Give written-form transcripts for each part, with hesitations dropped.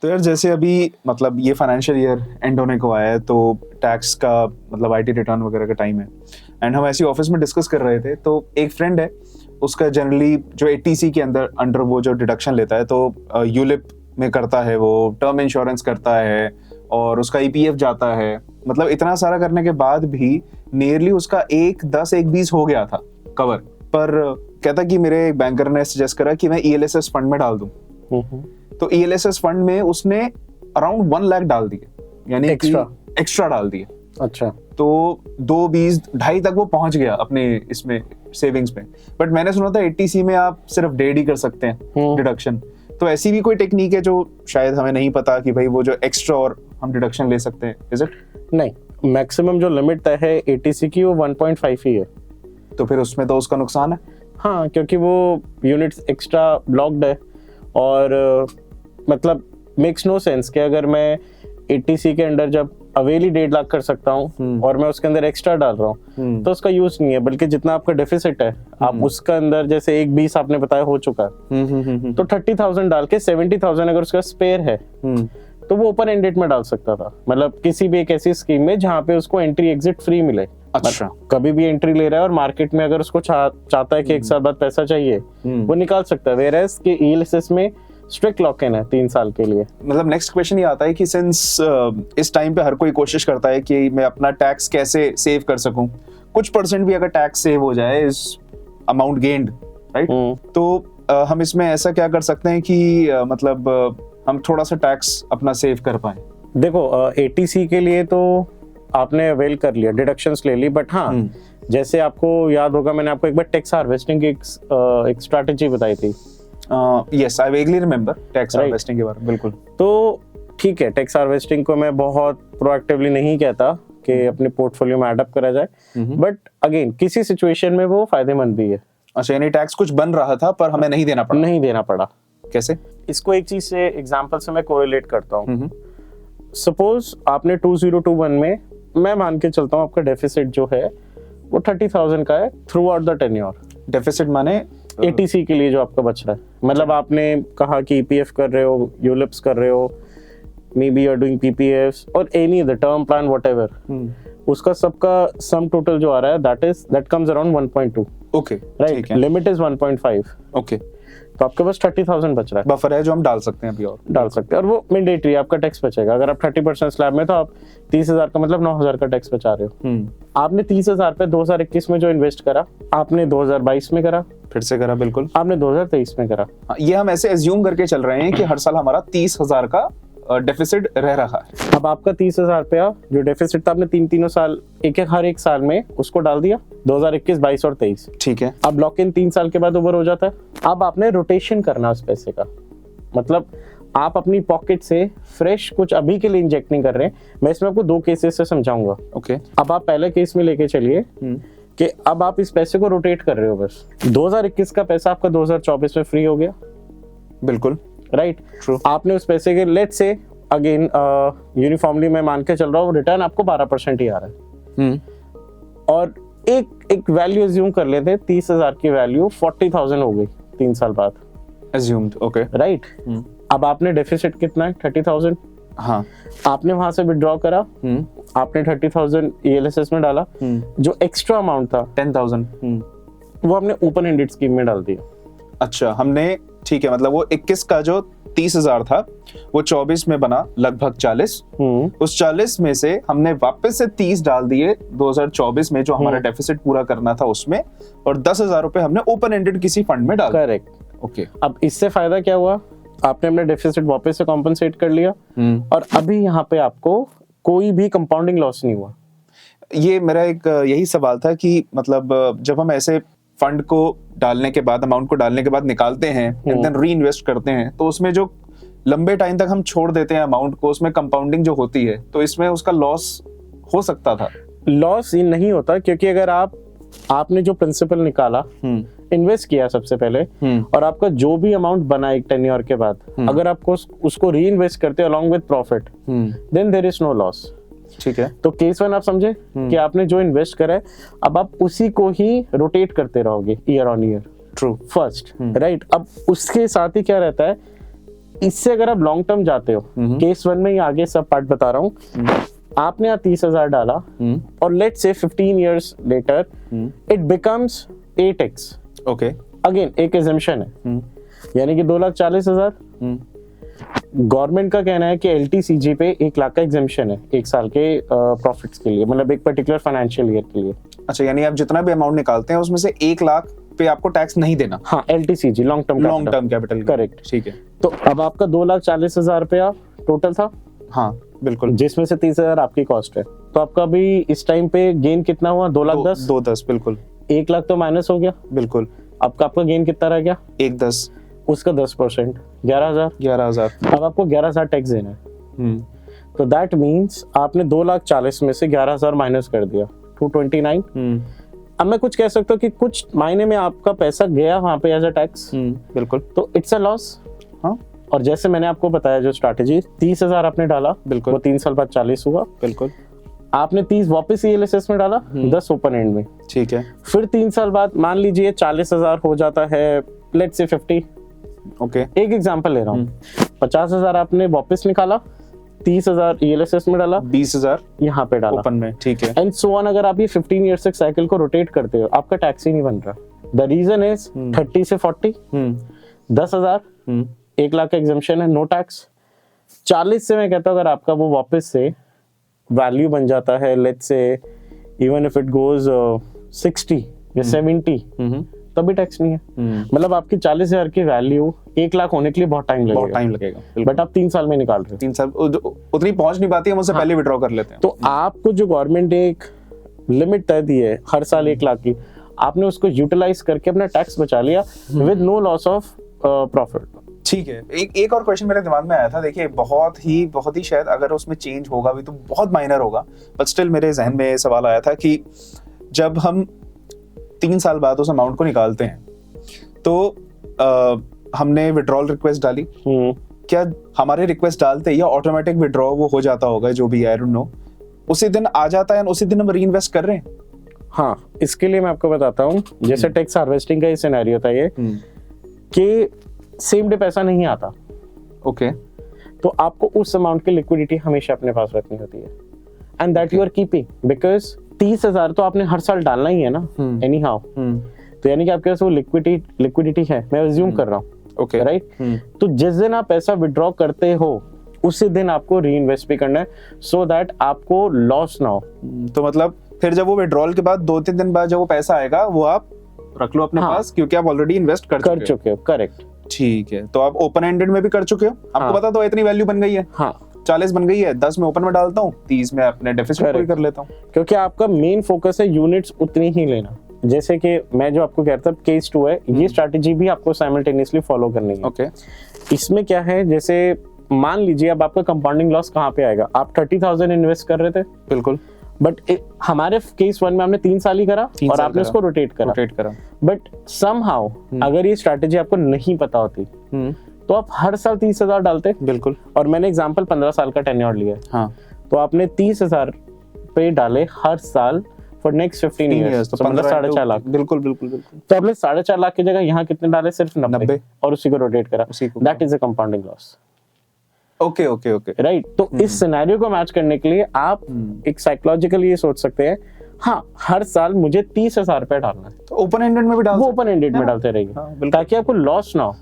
तो यार जैसे अभी मतलब ये फाइनेंशियल ईयर एंड होने को आया है, तो टैक्स का मतलब आईटी रिटर्न वगैरह का टाइम है, एंड हम ऐसे ऑफिस में डिस्कस कर रहे थे। तो एक फ्रेंड है, उसका जनरली जो एटीसी के अंडर वो जो डिडक्शन लेता है, तो यूलिप में करता है, वो टर्म इंश्योरेंस करता है और उसका ईपीएफ जाता है। मतलब इतना सारा करने के बाद भी नियरली उसका 1-10-1-20 हो गया था कवर। पर कहता कि मेरे एक बैंकर ने सजेस्ट करा कि मैं ईएलएसएस फंड में डाल दूं। तो ईएलएसएस फंड में उसने अराउंड 1 लाख डाल दिए, यानी एक्स्ट्रा डाल दिए। अच्छा, तो 2-20-2.5 तक वो पहुंच गया अपने इसमें सेविंग्स में। बट मैंने सुना था 80C में आप सिर्फ 1.5 ही कर सकते हैं डिडक्शन। तो ऐसी भी कोई टेक्निक है जो शायद हमें नहीं पता कि भाई वो जो एक्स्ट्रा और हम डिडक्शन ले सकते हैं? Is it? नहीं, मैक्सिमम जो लिमिट तय है 80C की वो 1.5 ही है। तो फिर उसमें तो उसका नुकसान है। हाँ, क्योंकि वो यूनिट्स एक्स्ट्रा ब्लॉक्ड है और मतलब मेक्स नो सेंस कि अगर मैं 80C के अंदर जब अवेल ही 1.5 लाख कर सकता हूँ और मैं उसके अंदर एक्स्ट्रा डाल रहा हूँ तो उसका यूज नहीं है, बल्कि जितना आपका डेफिसिट है आप उसका अंदर जैसे 1.20 आपने बताया हो चुका है, तो 30,000 डाल के 70,000 अगर उसका स्पेयर है तो वो ओपन एंडेड में डाल सकता था। मतलब किसी भी एक ऐसी स्कीम में जहाँ पे उसको एंट्री एग्जिट फ्री मिले। अच्छा, कभी भी एंट्री ले रहा है और मार्केट में अगर उसको चाहता है कि 1 साल बाद पैसा चाहिए वो निकाल सकता है। वेयरएज के ईएलएसएस में स्ट्रिक्ट लॉक इन है 3 साल के लिए। मतलब नेक्स्ट क्वेश्चन ये आता है कि सिंस इस टाइम पे हर कोई कोशिश करता है कि मैं अपना टैक्स कैसे सेव कर सकूं, कुछ परसेंट भी अगर टैक्स सेव हो जाए इस अमाउंट गेन्ड, राइट? तो हम इसमें ऐसा क्या कर सकते हैं कि मतलब हम थोड़ा सा टैक्स अपना सेव कर पाए? देखो 80C के लिए तो आपने अवेल कर लिया, डिडक्शंस ले ली, बट हाँ जैसे आपको याद होगा मैंने आपको एक बार टैक्स हार्वेस्टिंग की एक स्ट्रैटेजी बताई थी। यस, आई वेगली रिमेंबर टैक्स हार्वेस्टिंग के बारे में। बिल्कुल। तो ठीक है, टैक्स हार्वेस्टिंग को मैं बहुत प्रोएक्टिवली नहीं कहता कि अपने पोर्टफोलियो में एडअप करा जाए, बट अगेन किसी सिचुएशन में वो फायदेमंद भी है। अच्छा, यानी टैक्स कुछ बन रहा था पर हमें नहीं देना पड़ा। कैसे? इसको एक चीज से एग्जांपल से मैं कोरिलेट करता हूँ। सपोज आपने 2021 में, मैं मान के चलता हूँ आपका डेफिसिट जो है वो 30,000 का है through out the tenure. Deficit माने 80C के लिए जो आपका बच रहा है। मतलब आपने कहा कि ईपीएफ कर रहे हो, यूलिप्स कर रहे हो, maybe you are doing PPFs और any the term plan whatever, उसका सबका सम टोटल जो आ रहा है that comes around 1.2। Okay, right, limit is 1.5। Okay, तो आपके पास 30,000 बच रहा है, बफर है जो हम डाल सकते हैं अभी, और डाल सकते हैं, और वो मैंडेटरी आपका टैक्स बचेगा। अगर आप 30% स्लैब में तो आप 30,000 का मतलब 9,000 का टैक्स बचा रहे हो। आपने 30,000 पे 2021 में जो इन्वेस्ट करा, आपने 2022 में करा, फिर से करा, बिल्कुल, आपने 2023 में करा। ये हम ऐसे एज्यूम करके चल रहे हैं कि हर साल हमारा 30,000 का डेफिसिट रह रहा है। अब आपका 30,000 रुपया जो डेफिसिट था आपने तीनों साल हर एक साल में उसको डाल दिया, 2021, 22 और 23। ठीक है। अब लॉक इन 3 साल के बाद ओवर हो जाता है। अब आपने रोटेशन करना उस पैसे का, मतलब आप अपनी पॉकेट से फ्रेश कुछ अभी के लिए इंजेक्ट नहीं कर रहे हैं। मैं इसमें आपको 2 केसेस से समझाऊंगा। ओके। अब आप पहले केस में लेके चलिए कि अब आप इस पैसे को रोटेट कर रहे हो। बस 2021 का पैसा आपका 2024 में फ्री हो गया। बिल्कुल, राइट, ट्रू। आपने उस पैसे के लेट्स से अगेन यूनिफॉर्मली मैं मान के चल रहा हूँ रिटर्न आपको 12% ही आ रहा है। और एक वैल्यू अज्यूम कर लेते हैं, 30,000 की वैल्यू 40,000 हो गई 3 साल बाद। Assumed, okay, right. अब आपने डेफिसिट कितना है? 30,000। हाँ, आपने वहां से विड्रॉ करा, आपने 30,000 ईएलएसएस में डाला, जो एक्स्ट्रा अमाउंट था 10,000 वो हमने ओपन एंडेड स्कीम में डाल दिया। अच्छा, हमने, ठीक है, मतलब वो 21 का जो 30,000 था वो 24 में बना लगभग 40। उस 40 में से हमने वापस से 30 डाल दिए 2024 में जो हमारा डेफिसिट पूरा करना था उसमें, और 10,000 रुपए हमने ओपन एंडेड किसी फंड में डाल। Correct, okay. अब इससे फायदा क्या हुआ? आपने अपने डेफिसिट वापस से कॉम्पनसेट कर लिया और अभी यहाँ पे आपको कोई भी कंपाउंडिंग लॉस नहीं हुआ। ये मेरा एक यही सवाल था कि मतलब जब हम ऐसे फंड को डालने के बाद, अमाउंट को डालने के बाद निकालते हैं एंड देन री इन्वेस्ट करते हैं, तो उसमें जो लंबे टाइम तक हम छोड़ देते हैं अमाउंट को, उसमें कंपाउंडिंग जो होती है, तो इसमें उसका लॉस हो सकता था। लॉस ही नहीं होता, क्योंकि अगर आपने जो प्रिंसिपल निकाला, इन्वेस्ट किया सबसे पहले, और आपका जो भी अमाउंट बना एक टेन्योर के बाद, अगर आपको उसको री इन्वेस्ट करते along with profit, then there is no loss. ठीक है। तो केस 1 आप समझे कि आपने जो इन्वेस्ट करा है अब आप उसी को ही रोटेट करते रहोगे year on year. True, first, right. अब उसके साथ ही क्या रहता है, इससे अगर आप लॉन्ग टर्म जाते हो, केस 1 में ही आगे सब पार्ट बता रहा हूँ, आपने यहाँ 30,000 डाला और let's say 15 years later it becomes 8x। Okay, again एक एजम्पशन है, यानी कि 2,40,000। गवर्नमेंट का कहना है कि LTCG पे 1 लाख का एग्जेम्पशन है 1 साल के प्रॉफिट्स के लिए, मतलब एक पर्टिकुलर फाइनेंशियल ईयर के लिए। अच्छा, यानी आप जितना भी अमाउंट निकालते हैं उसमें से 1 लाख पे आपको टैक्स नहीं देना। हाँ, LTCG long term capital. Correct, ठीक है। तो अब आपका 2,40,000 रुपया टोटल था, हाँ बिल्कुल, जिसमें से 30,000 आपकी कॉस्ट है। तो आपका भी इस टाइम पे गेन कितना हुआ? 2,10,000। 2,10 बिल्कुल। 1 लाख तो माइनस हो गया, बिल्कुल। आपका गेन कितना रह गया? 1,10, उसका 10% 11,000। 11,000। अब आपको 11,000 टैक्स देना है। तो दैट मीन्स आपने 2,40,000 में से 11,000 माइनस कर दिया, 229। अब मैं कुछ कह सकता हूँ कि कुछ मायने में आपका पैसा गया वहां पे एज अ टैक्स, बिल्कुल, तो इट्स अ लॉस। हाँ, और जैसे मैंने आपको बताया जो स्ट्रैटेजी, 30,000 आपने डाला, बिल्कुल, वो 3 साल बाद 40 हुआ, बिल्कुल। आपने 30 वापस ELSS में डाला, 10 ओपन एंड में, ठीक है। फिर 3 साल बाद मान लीजिए 40,000 हो जाता है, लेट्स से 50। ओके, एक एग्जांपल ले रहा हूँ, 50,000 आपने वापस निकाला, 30,000 ELSS में डाला, 20,000 यहाँ पे डाला, ओपन में, ठीक है। And so on. अगर आप ये 15 ईयर्स तक साइकिल को रोटेट करते हो, आपका टैक्स ही नहीं बन रहा। द रीजन इज 30 से 40, 10,000, 1 लाख का एग्जेम्पशन है, नो टैक्स। 40 से मैं कहता हूँ अगर आपका वो वापस से वैल्यू बन जाता है, let's say even if it goes 60 या 70, तभी टैक्स नहीं है। मतलब आपकी 40,000 की वैल्यू 1 लाख होने के लिए बहुत टाइम लगेगा, बट आप 3 साल में निकाल रहे हो। 3 साल उतनी पहुंच नहीं पाती, हम उससे पहले विड्रॉ कर लेते हैं। तो आपको जो गवर्नमेंट ने एक लिमिट तय दी है हर साल 1 लाख की, आपने उसको यूटिलाइज करके अपना टैक्स बचा लिया with no loss of profit. ठीक है। एक और क्वेश्चन मेरे दिमाग में आया था, देखिए बहुत ही शायद अगर उसमें चेंज होगा भी तो बहुत माइनर होगा, बट स्टिल मेरे जहन में सवाल आया था कि जब हम 3 साल बाद उस अमाउंट को निकालते हैं तो हमने विड्रॉल रिक्वेस्ट डाली, क्या हमारे रिक्वेस्ट डालते या ऑटोमेटिक विड्रॉ वो हो जाता होगा, जो भी आई डोंट नो, उसी दिन आ जाता है, उसी दिन हम री इन्वेस्ट कर रहे हैं? हाँ, इसके लिए मैं आपको बताता हूँ, जैसे टैक्स हार्वेस्टिंग का ही सिनेरियो था ये, कि सेम डे पैसा नहीं आता। ओके, तो आपको उस अमाउंट की लिक्विडिटी हमेशा अपने पास रखनी होती है, and that you are keeping, because 30,000 तो आपने हर साल डालना ही है ना, एनी हाउ। तो यानी कि आपके पास वो लिक्विडिटी है, मैं अज्यूम कर रहा हूँ, ओके, राइट। तो जिस दिन आप पैसा विड्रॉ करते हो उसी दिन आपको री इन्वेस्ट भी करना है, सो दैट आपको लॉस ना हो। तो मतलब फिर जब वो विड्रॉल के बाद 2-3 दिन बाद जब वो पैसा आएगा वो आप रख लो अपने पास, क्योंकि आप ऑलरेडी इन्वेस्ट कर चुके हो। करेक्ट, ठीक है। तो आप ओपन एंडेड में भी कर चुके हो, आपको पता तो इतनी वैल्यू बन गई है, 40 बन गई है, 10 में ओपन में डालता हूँ, 30 में अपने डेफिसिट पूरी कर लेता हूँ, क्योंकि आपका मेन फोकस है यूनिट्स उतनी ही लेना। जैसे कि मैं जो आपको कहता हूँ केस 2 है, ये स्ट्रैटेजी भी आपको साइमल्टेनियसली फॉलो करनी है। ओके, इसमें क्या है, जैसे मान लीजिए अब आपका कंपाउंडिंग लॉस कहाँ पे आएगा, आप 30,000 इन्वेस्ट कर रहे थे, बिल्कुल, बट हमारे केस 1 में हमने 3 साल ही करा और आपने उसको रोटेट करा। बट समहाउ अगर ये स्ट्रैटेजी आपको नहीं पता होती तो आप हर साल 30,000 डालते, बिल्कुल। और मैंने एग्जांपल 15 साल का टेन्योर लिया है, हाँ। तो आपने 30,000 पे डाले हर साल फॉर नेक्स्ट 15 ईयर्स, तो 4.5 लाख। बिल्कुल। तो आपने 4.5 लाख की जगह यहाँ कितने डाले? सिर्फ 90, और उसी को रोटेट करा। That is a compounding loss. Okay, right. तो इस सिनेरियो को मैच करने के लिए आप एक साइकोलॉजिकली ये सोच सकते हैं, हाँ हर साल मुझे 30,000 रुपए डालना है, तो ओपन एंडेड में भी डाल, वो ओपन एंडेड में डालते रहिए, ताकि आपको लॉस ना हो।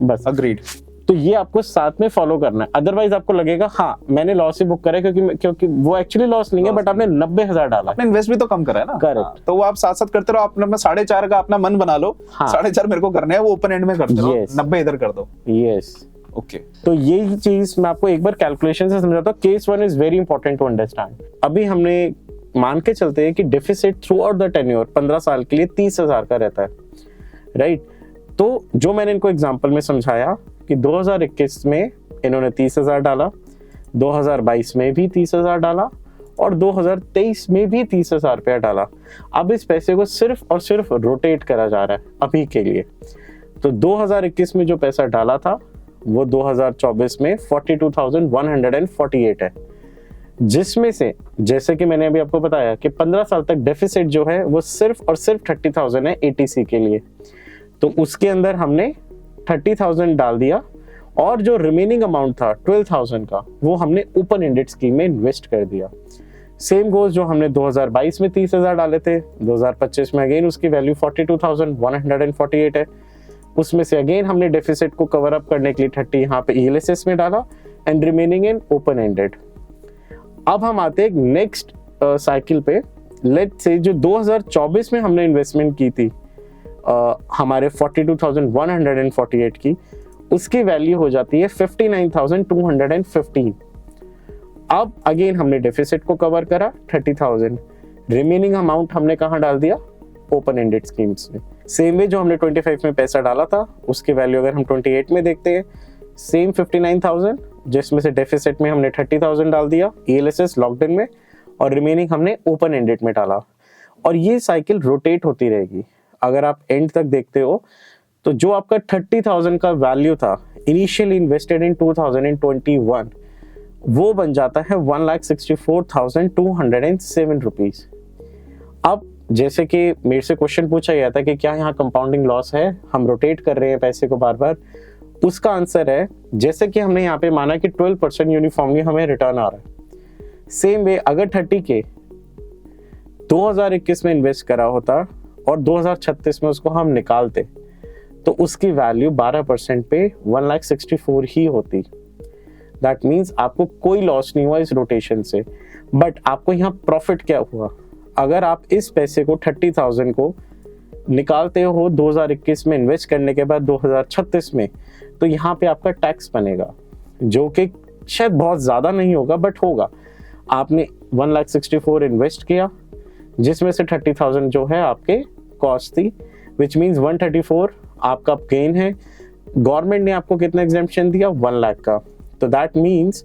बस, अग्रीड। तो ये आपको साथ में फॉलो करना है, अदरवाइज आपको लगेगा हाँ मैंने लॉस ही बुक करा है, क्योंकि वो एक्चुअली लॉस नहीं है, बट आपने 90,000 डाला, आपने इन्वेस्ट भी तो कम करा है ना। करेक्ट। तो वो आप साथ साथ करते रहो, आप 4.5 का अपना मन बना लो, 4.5 मेरे को करना है, वो ओपन एंड में करते रहो, 90 इधर कर दो। Yes, okay. तो यही चीज मैं आपको एक बार कैलकुलेशन से समझाता हूँ। Case 1 is very important to understand. अभी हमने मान के चलते हैं कि deficit throughout the tenure 15 साल के लिए 30,000 का रहता है, राइट। तो जो मैंने इनको एग्जांपल में समझाया कि 2021 में इन्होंने 30,000 डाला, 2022 में भी 30,000 डाला, और 2023 में भी 30,000 रुपया डाला। अब इस पैसे को सिर्फ और सिर्फ रोटेट करा जा रहा है अभी के लिए। तो 2021 में जो पैसा डाला था वो 2024 में 42,148 है, जिसमें से जैसे कि मैंने अभी आपको बताया कि 15 साल तक डेफिसिट जो है वो सिर्फ और सिर्फ 30,000 है ATC के लिए। तो उसके अंदर हमने 30,000 डाल दिया, और जो रिमेनिंग अमाउंट था 12,000 का, वो हमने ओपन एंडेड स्कीम में इन्वेस्ट कर दिया। सेम गोज, जो हमने 2022 में 30,000 डाले थे, 2025 में अगेन उसकी वैल्यू 42,148 है। उसमें से अगेन हमने डेफिसिट को कवर अप करने के लिए 30 यहाँ पे ELSS में डाला and remaining in open ended. अब हम आते हैं नेक्स्ट साइकिल पे। लेट्स से जो 2024 में हमने इन्वेस्टमेंट की थी हमारे 42,148 की, उसकी वैल्यू हो जाती है 59,215। अब अगेन हमने डेफिसिट को कवर करा 30,000, रिमेनिंग अमाउंट हमने कहाँ डाल दिया? ओपन एंडेड स्कीम्स में। सेम वे जो हमने 25 में पैसा डाला था उसकी वैल्यू अगर हम 28 में देखते हैं, सेम 59,000, जिसमें से डेफिसिट में हमने 30,000 डाल दिया ELSS लॉकड इन में, और रिमेनिंग हमने ओपन एंडेड में डाला। और ये साइकिल रोटेट होती रहेगी। अगर आप एंड तक देखते हो तो जो आपका 30,000 का वैल्यू था इनिशियली इन्वेस्टेड इन 2021, वो बन जाता है 1,64,207 रुपीज। अब जैसे कि मेरे से क्वेश्चन पूछा गया था कि क्या यहाँ कंपाउंडिंग लॉस है, हम रोटेट कर रहे हैं पैसे को बार बार, उसका आंसर है जैसे कि हमने यहाँ पे माना कि 12% यूनिफॉर्मली हमें रिटर्न आ रहा है। सेम वे अगर 30K 2021 में इन्वेस्ट करा होता और 2036 में उसको हम निकालते तो उसकी वैल्यू 12% पे 1,64,000 ही होती। दैट मीन्स आपको कोई लॉस नहीं हुआ इस रोटेशन से, बट आपको यहाँ प्रॉफिट क्या हुआ? अगर आप इस पैसे को 30,000 को निकालते हो 2021 में इन्वेस्ट करने के बाद 2036 में, तो यहाँ पे आपका टैक्स बनेगा, जो कि शायद बहुत ज़्यादा नहीं होगा बट होगा। आपने 1,64,000 इन्वेस्ट किया, जिसमें से 30,000 जो है आपके कॉस्ट थी, विच मीन्स 134 आपका गेन है। गवर्नमेंट ने आपको कितना एग्जेम्पशन दिया? 1 लाख का। तो दैट मीन्स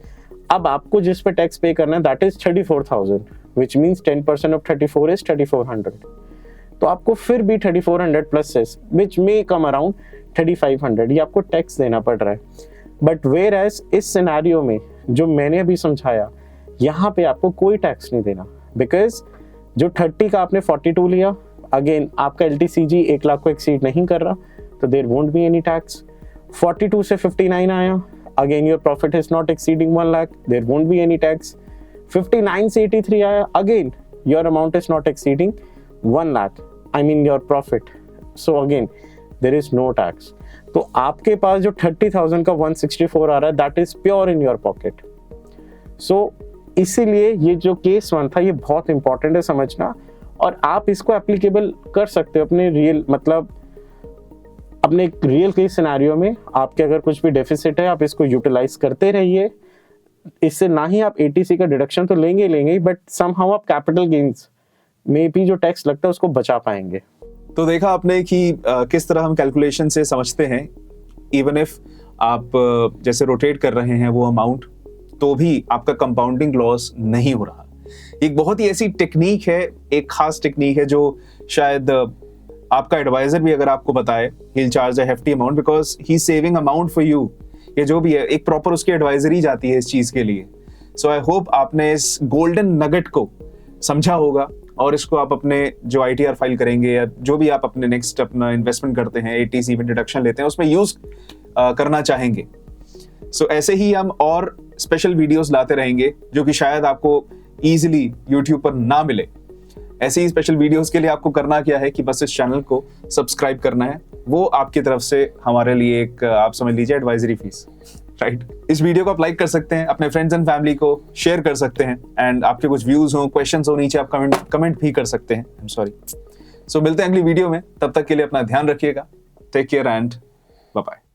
अब आपको जिस पे टैक्स पे करना है that is 34,000, which means 10% of 34 is 3,400। तो आपको फिर भी 3,400 प्लस सेस विच मे कम अराउंड 3,500 ये आपको टैक्स देना पड़ रहा है। बट वेयर एज इस सिनेरियो में जो मैंने अभी समझाया, यहाँ पे आपको कोई टैक्स नहीं देना, बिकॉज जो 30 का आपने 42 लिया, अगेन आपका LTCG 1 लाख को एक्सीड नहीं कर रहा, तो there won't be any tax. 42 से 59 आया, again your profit is not exceeding 1 lakh, there won't be any tax. 59 से 83 आया, again your amount is not exceeding 1 lakh, I mean your profit, so again there is no tax. तो आपके पास जो 30,000 का 164 आ रहा है that is pure in your pocket. So इसीलिए ये जो केस 1 था ये बहुत इंपॉर्टेंट है समझना, और आप इसको एप्लीकेबल कर सकते हो अपने रियल, मतलब अपने रियल केस सिनेरियो में। आपके अगर कुछ भी डेफिसिट है आप इसको यूटिलाइज करते रहिए। इससे ना ही आप ATC का डिडक्शन तो लेंगे, बट समहाउ आप कैपिटल गेन्स में भी जो टैक्स लगता है उसको बचा पाएंगे। तो देखा आपने कि किस तरह हम कैलकुलेशन से समझते हैं, इवन इफ आप जैसे रोटेट कर रहे हैं वो अमाउंट, तो भी आपका कंपाउंडिंग लॉस नहीं हो रहा। एक बहुत ही ऐसी टेक्निक है, एक खास टेक्निक है जो शायद आपका एडवाइजर भी अगर आपको बताए, he will charge a hefty amount because he is saving amount for you. ये जो भी है एक प्रॉपर उसकी एडवाइजरी जाती है इस चीज के लिए। सो आई होप आपने इस गोल्डन नगेट को समझा होगा, और इसको आप अपने जो ITR फाइल करेंगे या जो भी आप अपने नेक्स्ट अपना इन्वेस्टमेंट करते हैं, ATC में डिडक्शन लेते हैं, उसमें यूज करना चाहेंगे। सो ऐसे ही हम और स्पेशल वीडियोस लाते रहेंगे जो कि शायद आपको इजीली YouTube पर ना मिले। ऐसे ही स्पेशल वीडियोस के लिए आपको करना क्या है कि बस इस चैनल को सब्सक्राइब करना है, वो आपकी तरफ से हमारे लिए एक आप समझ लीजिए एडवाइजरी फीस, राइट। इस वीडियो को आप लाइक कर सकते हैं, अपने फ्रेंड्स एंड फैमिली को शेयर कर सकते हैं, एंड आपके कुछ व्यूज हो, क्वेश्चंस हो, नीचे आप कमेंट भी कर सकते हैं। I am sorry. सो मिलते हैं अगली वीडियो में, तब तक के लिए अपना ध्यान रखिएगा। Take care and bye bye.